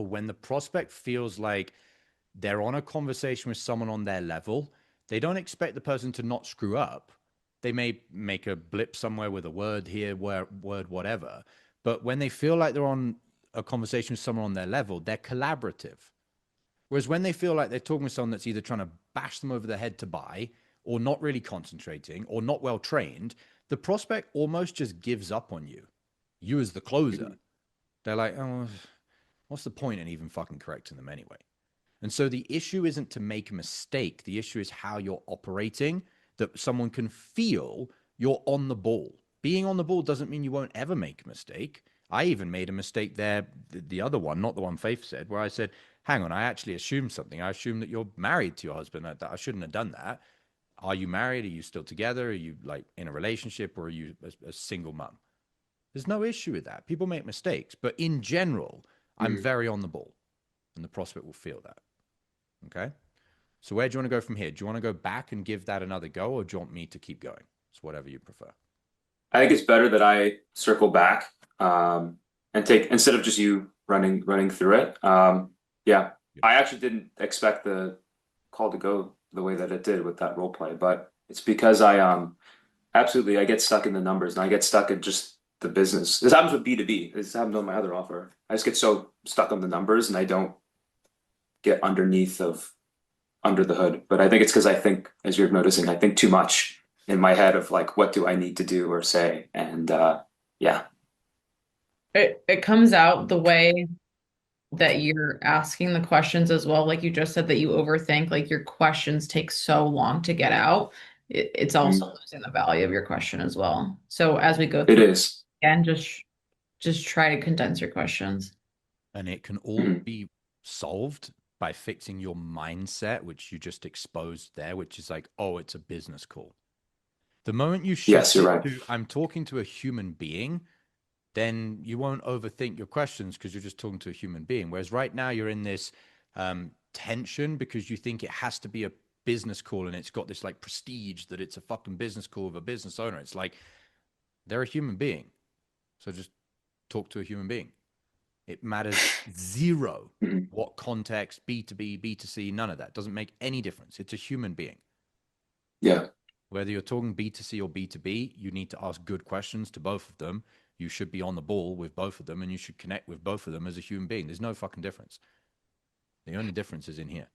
example, when the prospect feels like they're on a conversation with someone on their level, they don't expect the person to not screw up. They may make a blip somewhere with a word here, word, whatever. But when they feel like they're on a conversation with someone on their level, they're collaborative. Whereas when they feel like they're talking with someone that's either trying to bash them over the head to buy, or not really concentrating, or not well trained, the prospect almost just gives up on you. You as the closer. They're like, oh, what's the point in even fucking correcting them anyway? And so the issue isn't to make a mistake. The issue is how you're operating, that someone can feel you're on the ball. Being on the ball doesn't mean you won't ever make a mistake. I even made a mistake there, the other one, not the one Faith said, where I said, hang on, I actually assumed something. I assumed that you're married to your husband. I shouldn't have done that. Are you married? Are you still together? Are you like in a relationship, or are you a single mom? There's no issue with that. People make mistakes, but in general, I'm very on the ball, and the prospect will feel that. Okay. So where do you want to go from here? Do you want to go back and give that another go, or do you want me to keep going? It's whatever you prefer. I think it's better that I circle back and take, instead of just you running through it. Yeah, I actually didn't expect the call to go the way that it did with that role play, but it's because I absolutely, I get stuck in the numbers, and I get stuck in just the business. This happens with B2B. This happens on my other offer. I just get so stuck on the numbers, and I don't get under the hood. But I think it's because I think, as you're noticing, I think too much in my head of like, what do I need to do or say? And yeah. It comes out the way that you're asking the questions as well. Like you just said that you overthink, like your questions take so long to get out. It's also losing the value of your question as well. So as we go It through is. again, just try to condense your questions. And it can all be solved by fixing your mindset, which you just exposed there, which is like, oh, it's a business call. The moment you shift You're it right. to, I'm talking to a human being, then you won't overthink your questions because you're just talking to a human being. Whereas right now you're in this tension because you think it has to be a business call, and it's got this like prestige that it's a fucking business call with a business owner. It's like, they're a human being. So just talk to a human being. It matters zero what context, B2B, B2C, none of that. Doesn't make any difference. It's a human being. Yeah. Whether you're talking B2C or B2B, you need to ask good questions to both of them. You should be on the ball with both of them, and you should connect with both of them as a human being. There's no fucking difference. The only difference is in here.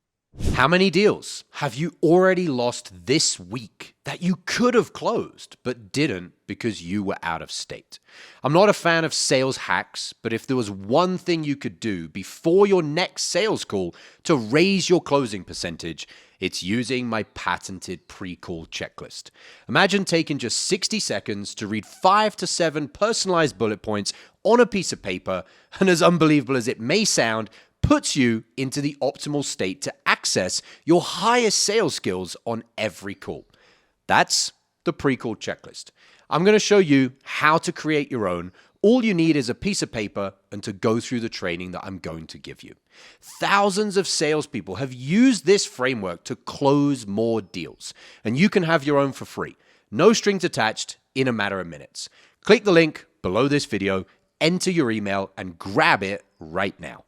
How many deals have you already lost this week that you could have closed but didn't because you were out of state? I'm not a fan of sales hacks, but if there was one thing you could do before your next sales call to raise your closing percentage, it's using my patented pre-call checklist. Imagine taking just 60 seconds to read 5 to 7 personalized bullet points on a piece of paper, and as unbelievable as it may sound, puts you into the optimal state to access your highest sales skills on every call. That's the pre-call checklist. I'm going to show you how to create your own. All you need is a piece of paper and to go through the training that I'm going to give you. Thousands of salespeople have used this framework to close more deals, and you can have your own for free. No strings attached, in a matter of minutes. Click the link below this video, enter your email, and grab it right now.